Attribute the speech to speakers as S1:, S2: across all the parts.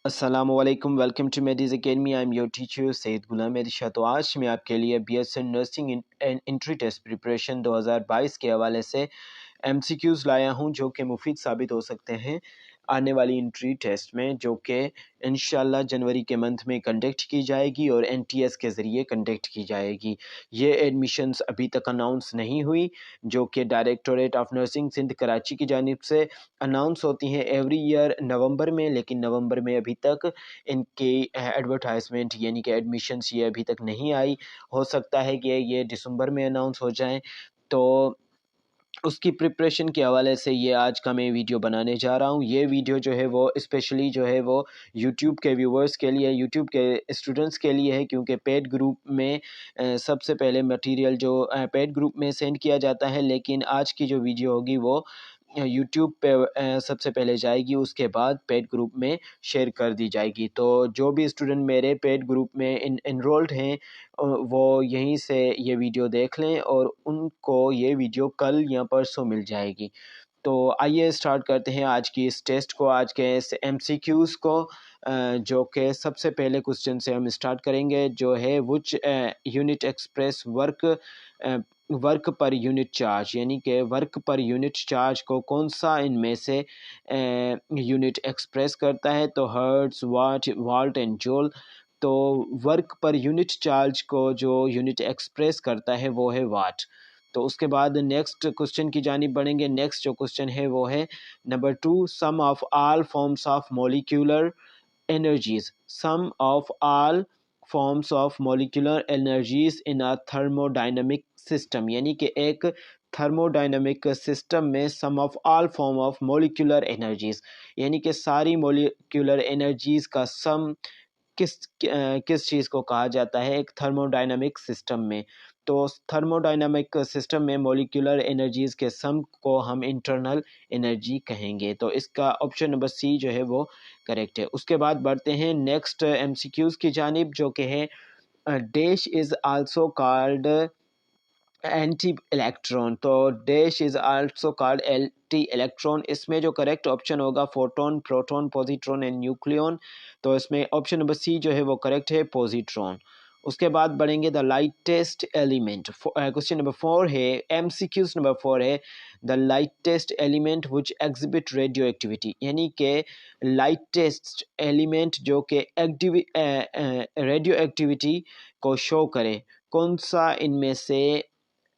S1: अस्सलामुअलैकुम, welcome to Medis Academy. I am your teacher Syed Ghulam Irshad. तो आज मैं आपके लिए BSN nursing entry test preparation 2022 के हवाले से एमसीक्यूज़ लाया हूं जो कि मुफीद साबित हो सकते हैं आने वाली एंट्री टेस्ट में, जो कि इंशाल्लाह जनवरी के मंथ में कंडक्ट की जाएगी और एनटीएस के ज़रिए कंडक्ट की जाएगी। ये एडमिशन्स अभी तक अनाउंस नहीं हुई, जो कि directorate of nursing Sindh Karachi की जानिब से अनाउंस होती हैं एवरी ईयर नवंबर में, लेकिन नवंबर में अभी तक इनकी एडवर्टाइजमेंट यानी कि एडमिशन्स ये अभी तक नहीं आई। हो सकता है कि ये दिसंबर में अनाउंस हो जाएं। तो उसकी प्रिपरेशन के हवाले से ये आज का मैं वीडियो बनाने जा रहा हूँ। ये वीडियो जो है वो स्पेशली जो है वो यूट्यूब के व्यूवर्स के लिए, यूट्यूब के स्टूडेंट्स के लिए है, क्योंकि पेड ग्रुप में सबसे पहले मटेरियल जो पेड ग्रुप में सेंड किया जाता है, लेकिन आज की जो वीडियो होगी वो यूट्यूब पे सबसे पहले जाएगी, उसके बाद पेड ग्रुप में शेयर कर दी जाएगी। तो जो भी स्टूडेंट मेरे पेड ग्रुप में इनरोल्ड हैं वो यहीं से ये वीडियो देख लें और उनको ये वीडियो कल या परसों मिल जाएगी। तो आइए स्टार्ट करते हैं आज की इस टेस्ट को, आज के इस एमसीक्यूज़ को, जो कि सबसे पहले क्वेश्चन से हम स्टार्ट करेंगे, जो है व्हिच यूनिट एक्सप्रेस वर्क पर यूनिट चार्ज, यानी कि वर्क पर यूनिट चार्ज को कौन सा इनमें से यूनिट एक्सप्रेस करता है। तो hertz, watt, volt and joule. तो वर्क पर यूनिट चार्ज को जो यूनिट एक्सप्रेस करता है वो है वाट। तो उसके बाद नेक्स्ट क्वेश्चन की जानिब बढ़ेंगे। नेक्स्ट जो क्वेश्चन है वो है number 2, sum of all forms of molecular energies, sum of all forms of molecular energies in a thermodynamic system, यानी कि एक थर्मोडाइनमिक सिस्टम में sum of all form of molecular energies, यानी कि सारी मोलिकुलर एनर्जीज का सम किस चीज़ को कहा जाता है एक थर्मोडाइनमिक सिस्टम में। तो थर्मोडाइनमिक सिस्टम में मॉलिक्यूलर एनर्जीज़ के सम को हम इंटरनल एनर्जी कहेंगे। तो इसका ऑप्शन नंबर सी जो है वो करेक्ट है। उसके बाद बढ़ते हैं नेक्स्ट एमसीक्यूज़ की जानिब, जो कि है dash is also called anti electron. तो dash is also called anti electron. इसमें जो करेक्ट ऑप्शन होगा photon, proton, positron and nucleon. तो इसमें ऑप्शन नंबर सी जो है वो करेक्ट है, पॉजिट्रॉन। उसके बाद बढ़ेंगे the lightest element. Question number 4 है, एमसीक्यूज नंबर 4 है, the lightest element which exhibit radio activity, यानी कि लाइटेस्ट एलिमेंट जो कि रेडियो एक्टिविटी को शो करे, कौन सा इनमें से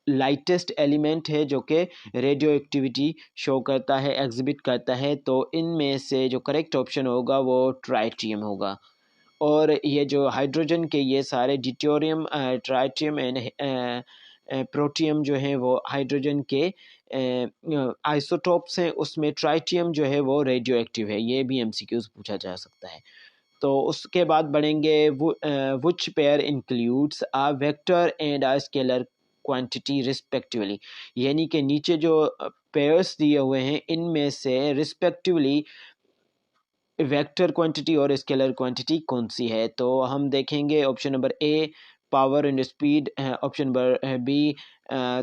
S1: लाइटेस्ट एलिमेंट है जो कि रेडियो एक्टिविटी शो करता है, एग्जिबिट करता है। तो इनमें से जो करेक्ट ऑप्शन होगा वो ट्राइटियम होगा। और ये जो हाइड्रोजन के ये सारे डिटोरियम, ट्राइटियम एंड प्रोटियम जो है वो हाइड्रोजन के आइसोटोप्स हैं, उसमें ट्राइटियम जो है वो रेडियो एक्टिव है। ये भी एमसीक्यूज पूछा जा सकता है। तो उसके बाद बढ़ेंगे which pair includes a vector and a scalar quantity respectively, यानी कि नीचे जो पेयर्स दिए हुए हैं इनमें से रिस्पेक्टिवली वेक्टर क्वांटिटी और स्केलर क्वांटिटी कौन सी है। तो हम देखेंगे option number A power and speed, option number B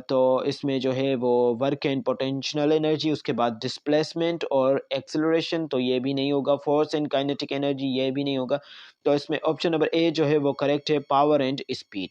S1: तो इसमें जो है वो वर्क एंड पोटेंशियल एनर्जी, उसके बाद डिस्प्लेसमेंट और एक्सेलरेशन, तो ये भी नहीं होगा। फोर्स एंड काइनेटिक एनर्जी, ये भी नहीं होगा। तो इसमें ऑप्शन नंबर ए जो है वो करेक्ट है, power and speed.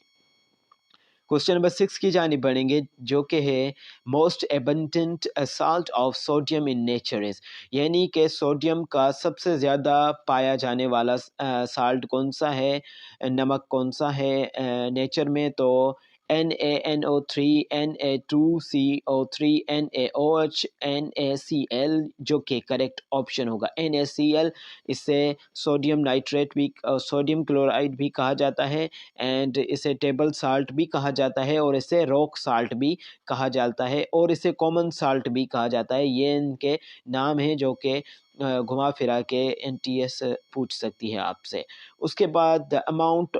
S1: Question number 6 की जानिब बढ़ेंगे, जो कि है most abundant salt of sodium in nature is, यानी कि सोडियम का सबसे ज़्यादा पाया जाने वाला साल्ट कौन सा है, नमक कौन सा है नेचर में। तो NaNO3, Na2CO3, NaOH, NaCl, जो कि करेक्ट ऑप्शन होगा NaCl। इसे सोडियम नाइट्रेट भी, सोडियम क्लोराइड भी कहा जाता है, एंड इसे टेबल साल्ट भी कहा जाता है, और इसे रॉक साल्ट भी कहा जाता है, और इसे कॉमन साल्ट भी कहा जाता है। ये इनके नाम हैं जो कि घुमा फिरा के एनटीएस पूछ सकती है आपसे। उसके बाद the amount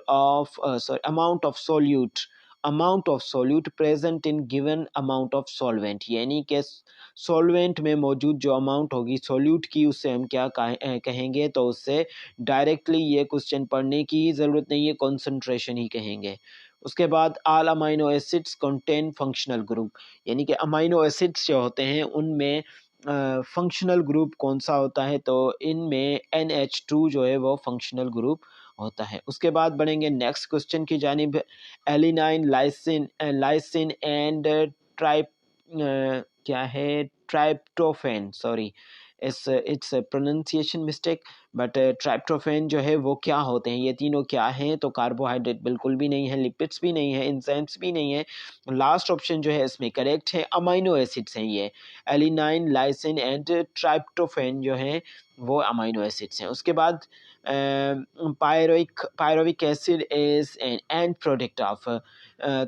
S1: of solute present in given amount of solvent, यानी कि सॉल्वेंट में मौजूद जो अमाउंट होगी सोल्यूट की, उससे हम क्या कहेंगे। तो उससे डायरेक्टली ये क्वेश्चन पढ़ने की ज़रूरत नहीं है, कॉन्सेंट्रेशन ही कहेंगे। उसके बाद all amino acids contain functional group, यानी कि अमाइनो एसिड्स जो होते हैं उनमें फंक्शनल ग्रुप कौन सा होता है, तो इनमें NH2 जो है वो फंक्शनल ग्रुप होता है। उसके बाद बढ़ेंगे नेक्स्ट क्वेश्चन की जानिब। Alanine, lysine lysine and tryp क्या है, tryptophan, sorry it's pronunciation mistake, but tryptophan जो है वो क्या होते हैं, ये तीनों क्या हैं, तो कार्बोहाइड्रेट बिल्कुल भी नहीं है, लिपिड्स भी नहीं है, एंजाइम्स भी नहीं है। लास्ट ऑप्शन जो है इसमें करेक्ट है, अमाइनो एसिड्स हैं ये। एलिनाइन, लाइसिन एंड ट्राइप्टोफेन जो है वो अमाइनो एसिड्स हैं। उसके बाद pyruvic acid is an end product of,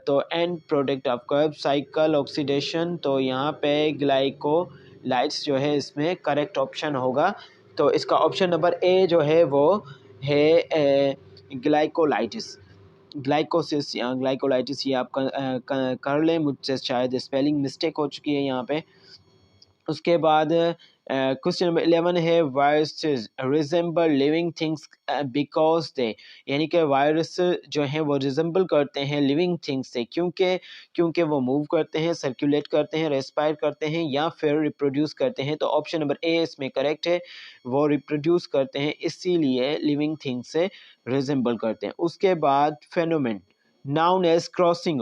S1: तो end product of Krebs cycle oxidation, तो यहाँ पे ग्लाइकोलाइट्स जो है इसमें करेक्ट ऑप्शन होगा। तो इसका ऑप्शन नंबर ए जो है वो है ग्लाइकोलाइटिस, ग्लाइकोसिस या ग्लाइकोलाइटिस, ये आप कर लें, मुझसे शायद स्पेलिंग मिस्टेक हो चुकी है यहाँ पे। उसके बाद क्वेश्चन नंबर 11 है, viruses resemble living things because they, यानी कि वायरस जो हैं वो रिजेंबल करते हैं लिविंग थिंग्स से, क्योंकि वो मूव करते हैं, सर्कुलेट करते हैं, रेस्पायर करते हैं या फिर रिप्रोड्यूस करते हैं। तो ऑप्शन नंबर ए इसमें करेक्ट है, वो रिप्रोड्यूस करते हैं इसीलिए लिविंग थिंग्स से रिजेंबल करते हैं। उसके बाद phenomenon known as crossing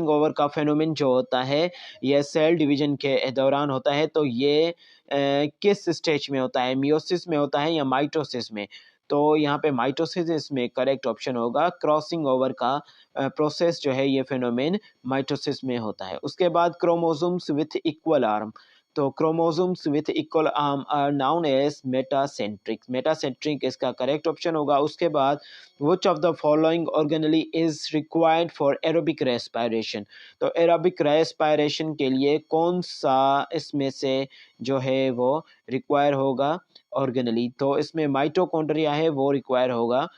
S1: over का फेनोमेन जो होता है ये सेल डिवीजन के दौरान होता है। तो ये किस स्टेज में होता है, मियोसिस में होता है या माइटोसिस में, तो यहाँ पे माइटोसिस इसमें करेक्ट ऑप्शन होगा। क्रॉसिंग ओवर का प्रोसेस जो है ये फेनोमेन माइटोसिस में होता है। उसके बाद क्रोमोसोम्स विथ इक्वल आर्म, तो chromosomes with equal arm are known as metacentric इसका करेक्ट ऑप्शन होगा। उसके बाद which of the following organelle is required for aerobic respiration, तो एरोबिक रेस्पायरेशन के लिए कौन सा इसमें से जो है वो रिक्वायर होगा ऑर्गेनली, तो इसमें माइटोकॉन्ड्रिया है वो रिक्वायर होगा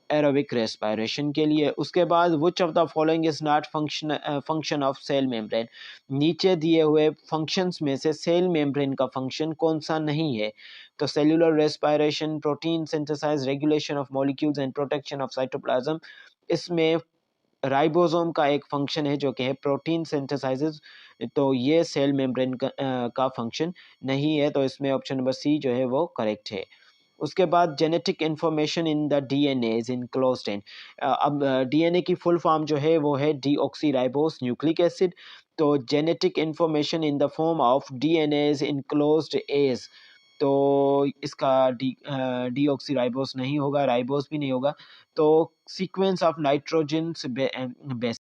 S1: एरोबिक रेस्पायरेशन के लिए। उसके बाद which of the following is not function of cell membrane, नीचे दिए हुए फंक्शंस में से सेल मेम्ब्रेन का फंक्शन कौन सा नहीं है, तो cellular respiration, protein synthesize, regulation of molecules and protection of cytoplasm, इसमें राइबोसोम का एक फंक्शन है जो कि है प्रोटीन सिंथेसाइजेस, तो ये सेल मेम्ब्रेन का फंक्शन नहीं है, तो इसमें ऑप्शन नंबर सी जो है वो करेक्ट है। उसके बाद genetic information in the DNA is enclosed in, अब डीएनए की फुल फॉर्म जो है वो है डीऑक्सीराइबोस न्यूक्लिक एसिड, तो genetic information in the form of DNA is enclosed as, तो इसका डीऑक्सीराइबोस नहीं होगा, राइबोस भी नहीं होगा। तो सीक्वेंस ऑफ नाइट्रोजन बेस